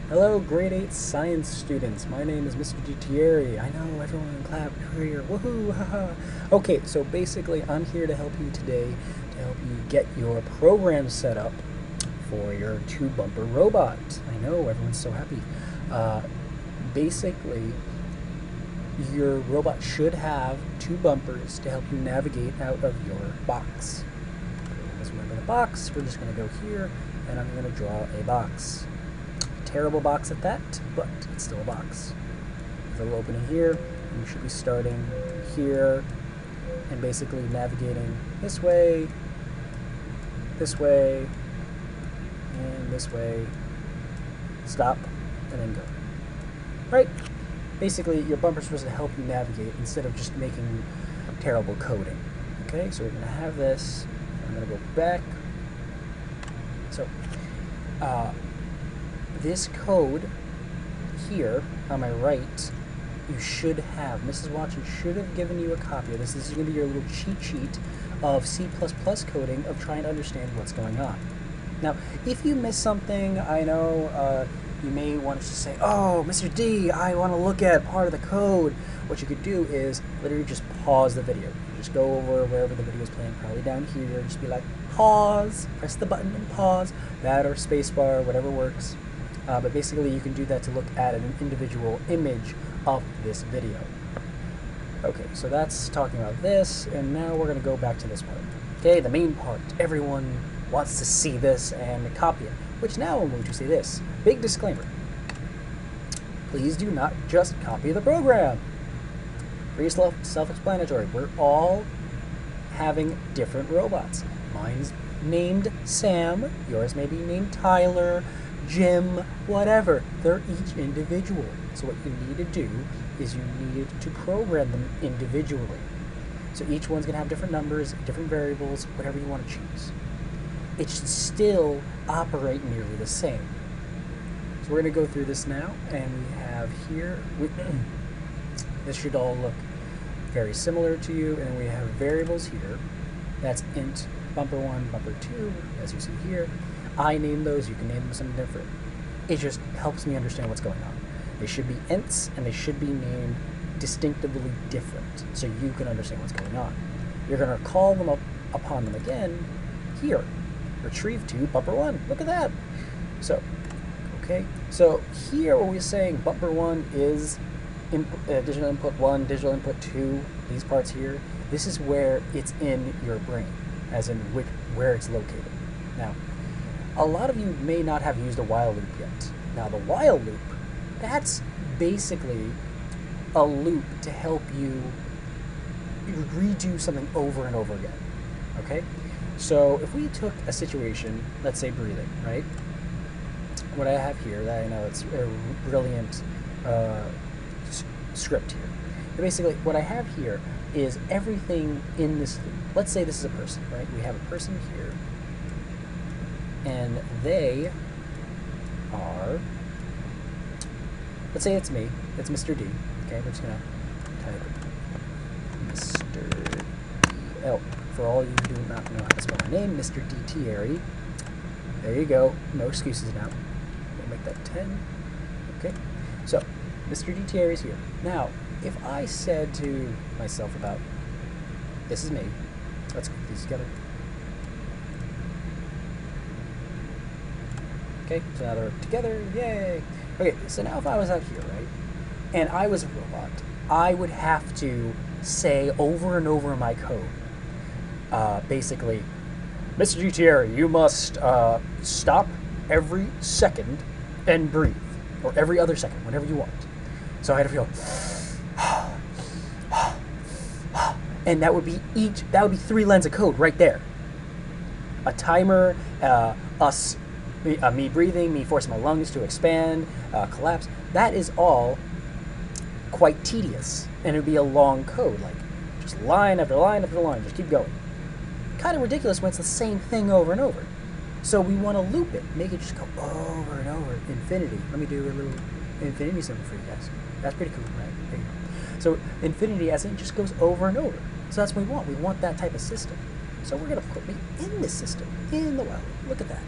Hello, grade 8 science students. My name is Mr. DiTieri. I know everyone clap here. Woohoo! Haha. Okay, so basically, I'm here to help you today to help you get your program set up for your two bumper robot. I know everyone's so happy. Uh, Basically, your robot should have two bumpers to help you navigate out of your box. Let's remember the box. We're just going to go here, and I'm going to draw a box. Terrible box at that, but it's still a box. So we'll open it here, and you should be starting here, and basically navigating this way, and this way, stop, and then go. Right? Basically, your bumper's supposed to help you navigate instead of just making terrible coding. Okay, so we're going to have this. I'm going to go back. So, this code here on my right, you should have. Mrs. Watson should have given you a copy of this. This is going to be your little cheat sheet of C++ coding of trying to understand what's going on. Now, if you miss something, I know you may want to say, oh, Mr. D, I want to look at part of the code. What you could do is literally just pause the video. Just go over wherever the video is playing, probably down here. Just be like, pause, press the button and pause, that or spacebar, whatever works. But basically, you can do that to look at an individual image of this video. Okay, so that's talking about this, and now we're going to go back to this part. Okay, the main part. Everyone wants to see this and copy it, which now I'm going to say this. Big disclaimer. Please do not just copy the program. Pretty self-explanatory. We're all having different robots. Mine's named Sam, yours may be named Tyler, Jim, whatever. They're each individual. So what you need to do is you need to program them individually. So each one's going to have different numbers, different variables, whatever you want to choose. It should still operate nearly the same. So we're going to go through this now, and we have here, this should all look very similar to you, and then we have variables here. That's int, bumper1, bumper2, as you see here. I name those, you can name them something different. It just helps me understand what's going on. They should be ints, and they should be named distinctively different, so you can understand what's going on. You're going to call them upon them again here. Retrieve to bumper1. Look at that. So, okay. So here what we're saying, bumper1 is digital input 1, digital input 2, these parts here. This is where it's in your brain, as in where it's located. Now, a lot of you may not have used a while loop yet. Now, the while loop, that's basically a loop to help you redo something over and over again, okay? So if we took a situation, let's say breathing, right? What I have here, that I know it's a brilliant script here. But basically, what I have here is everything in this loop. Let's say this is a person, right? We have a person here, and they are, let's say it's me, it's Mr. D. Okay, we're just gonna type Mr. D. Oh, for all you who do not know how to spell my name, Mr. DiTieri. There you go, no excuses now. We'll make that 10. Okay, so Mr. DiTieri is here. Now, if I said to myself about, this is me, let's put these together. Okay, so now they're together, yay! Okay, so now if I was out here, right, and I was a robot, I would have to say over and over in my code, basically, Mr. DiTieri, you must stop every second and breathe, or every other second, whenever you want. So I had to go, and that would be 3 lines of code right there. A timer, me breathing, me forcing my lungs to expand, collapse. That is all quite tedious, and it would be a long code, like just line after line after line, just keep going. Kind of ridiculous when it's the same thing over and over. So we want to loop it, make it just go over and over, infinity. Let me do a little infinity symbol for you guys. That's pretty cool, right? There you go. So infinity, as in, just goes over and over. So that's what we want. We want that type of system. So we're going to put me in this system, in the well. Look at that.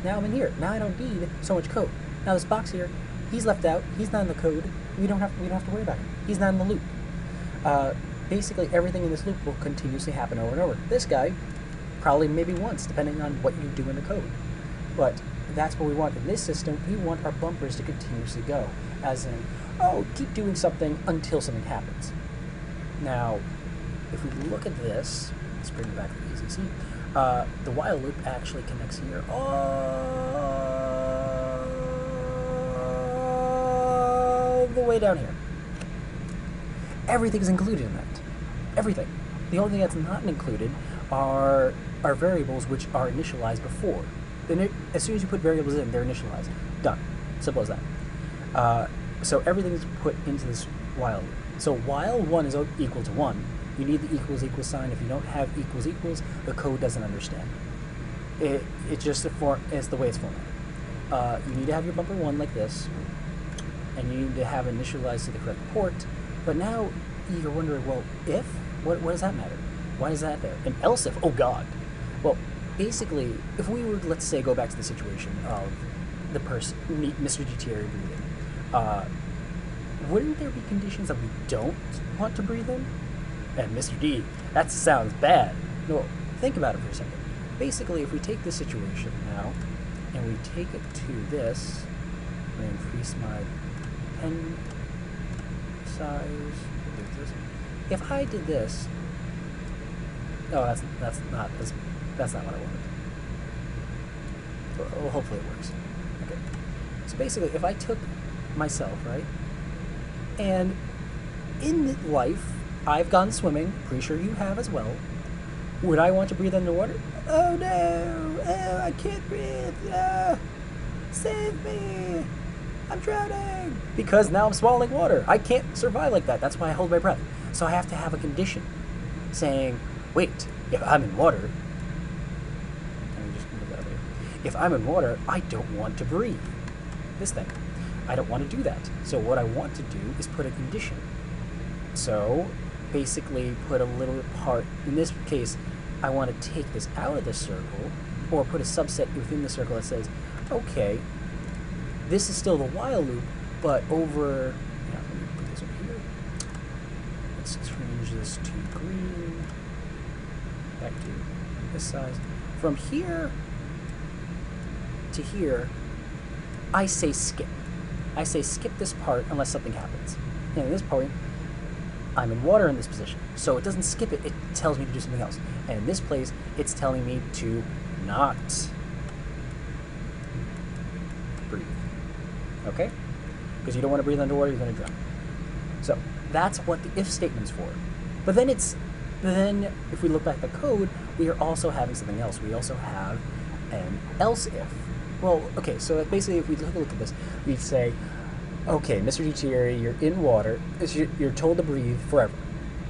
Now I'm in here. Now I don't need so much code. Now this box here, he's left out. He's not in the code. We don't have to worry about him. He's not in the loop. Basically, everything in this loop will continuously happen over and over. This guy, probably maybe once, depending on what you do in the code. But that's what we want. In this system, we want our bumpers to continuously go. As in, oh, keep doing something until something happens. Now, if we look at this, let's bring it back to the EZC. The while loop actually connects here all the way down here. Everything's included in that. Everything. The only thing that's not included are variables which are initialized before. As soon as you put variables in, they're initialized. Done. Simple as that. So everything's put into this while loop. So while 1 is equal to 1, you need the equals sign. If you don't have equals, the code doesn't understand. It's just it's the way it's formatted. You need to have your bumper 1 like this, and you need to have initialized to the correct port. But now you're wondering, well, if? What does that matter? Why is that there? And else if? Oh God. Well, basically, if we were, let's say, go back to the situation of the person, Mr. GTR breathing, wouldn't there be conditions that we don't want to breathe in? And Mr. D, that sounds bad. No, think about it for a second. Basically, if we take this situation now, and we take it to this, I'm going to increase my pen size. If I did this, oh, that's not what I wanted. Well, hopefully it works. Okay. So basically, if I took myself, right, and in life, I've gone swimming, pretty sure you have as well. Would I want to breathe underwater? Oh no! Oh, I can't breathe! Save me! I'm drowning! Because now I'm swallowing water. I can't survive like that. That's why I hold my breath. So I have to have a condition saying, wait, if I'm in water, let me just move that over here. If I'm in water, I don't want to breathe. This thing. I don't want to do that. So what I want to do is put a condition. So basically put a little part, in this case, I want to take this out of the circle, or put a subset within the circle that says, okay, this is still the while loop, but over, yeah, let me put this over here. Let's change this to green, back to this size. From here to here, I say skip. I say skip this part unless something happens. And in this point, I'm in water in this position. So it doesn't skip it, it tells me to do something else. And in this place, it's telling me to not breathe. Okay? Because you don't want to breathe underwater, you're going to drown. So that's what the if statement's for. But then if we look back at the code, we are also having something else. We also have an else if. Well, okay, so basically if we look at this, we'd say, okay, Mr. GTR, you're in water, you're told to breathe forever.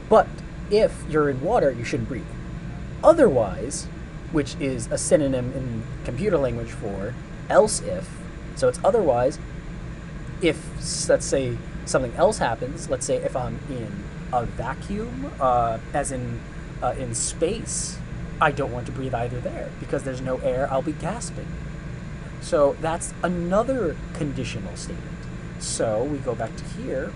But if you're in water, you shouldn't breathe. Otherwise, which is a synonym in computer language for else if, so it's otherwise, if, let's say, something else happens, let's say if I'm in a vacuum, as in space, I don't want to breathe either there, because there's no air, I'll be gasping. So that's another conditional statement. So we go back to here,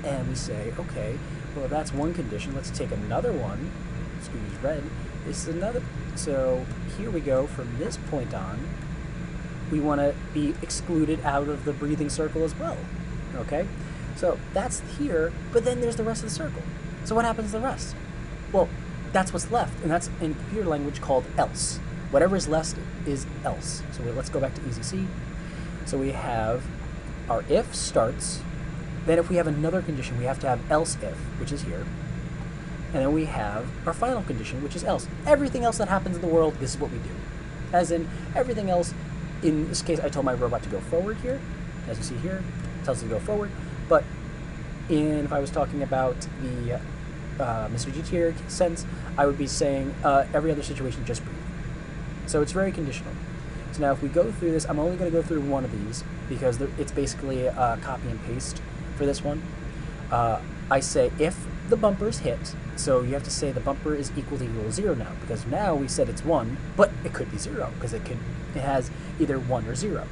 and we say, okay, well, that's one condition. Let's take another one. Let's use red. This is another. So here we go. From this point on, we want to be excluded out of the breathing circle as well. Okay? So that's here, but then there's the rest of the circle. So what happens to the rest? Well, that's what's left, and that's in computer language called else. Whatever is left is else. So let's go back to EZC. So we have our if starts, then if we have another condition, we have to have else if, which is here, and then we have our final condition, which is else. Everything else that happens in the world, this is what we do. As in, everything else, in this case, I told my robot to go forward here, as you see here, it tells it to go forward, but if I was talking about the Mr. GTR sense, I would be saying every other situation, just breathe. So it's very conditional. So now if we go through this, I'm only going to go through one of these because it's basically a copy and paste for this one. I say if the bumper is hit, so you have to say the bumper is equal to 0 now, because now we said it's 1, but it could be 0, because it has either 1 or 0.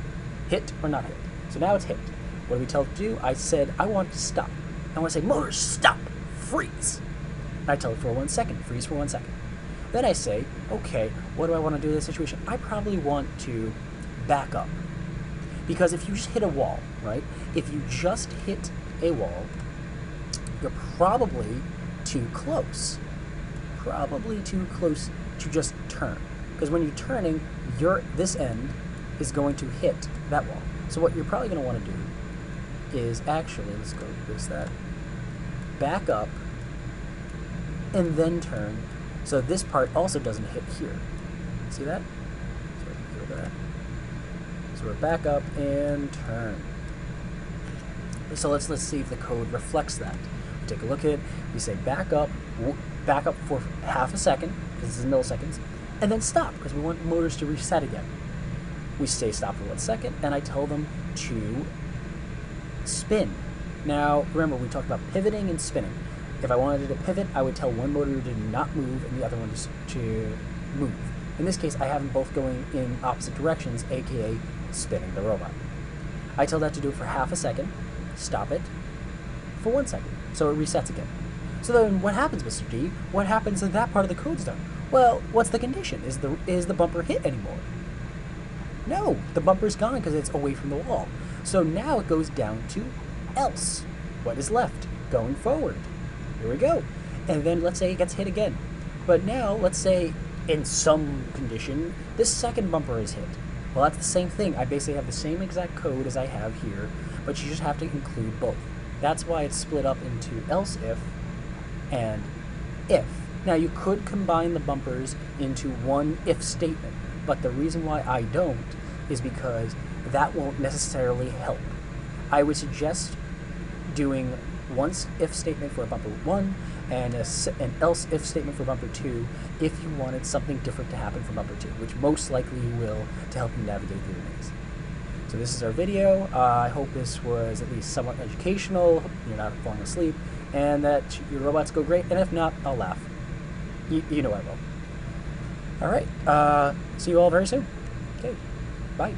Hit or not hit. So now it's hit. What do we tell it to do? I said, I want it to stop. I want to say, motor, stop, freeze. And I tell it for 1 second, freeze for 1 second. Then I say, okay, what do I want to do in this situation? I probably want to back up. Because if you just hit a wall, right? If you just hit a wall, you're probably too close. Probably too close to just turn. Because when you're turning, this end is going to hit that wall. So what you're probably going to want to do is actually, let's go this that, back up and then turn. So this part also doesn't hit here. See that? So look at that. So we're back up and turn. So let's see if the code reflects that. We take a look at it. We say back up for half a second, because this is milliseconds, and then stop, because we want motors to reset again. We say stop for 1 second, and I tell them to spin. Now, remember, we talked about pivoting and spinning. If I wanted it to pivot, I would tell one motor to not move and the other one to move. In this case, I have them both going in opposite directions, aka spinning the robot. I tell that to do it for half a second, stop it for 1 second, so it resets again. So then what happens, Mr. D? What happens if that part of the code's done? Well, what's the condition? Is the bumper hit anymore? No, the bumper's gone because it's away from the wall. So now it goes down to else. What is left? Going forward. Here we go. And then let's say it gets hit again. But now, let's say in some condition, this second bumper is hit. Well, that's the same thing. I basically have the same exact code as I have here, but you just have to include both. That's why it's split up into else if and if. Now, you could combine the bumpers into one if statement, but the reason why I don't is because that won't necessarily help. I would suggest doing one if statement for bumper 1 and an else if statement for bumper 2 if you wanted something different to happen for bumper 2, which most likely will to help you navigate through the maze. So this is our video. I hope this was at least somewhat educational, you're not falling asleep, and that your robots go great, and if not, I'll laugh. You know I will. Alright, see you all very soon. Okay, bye.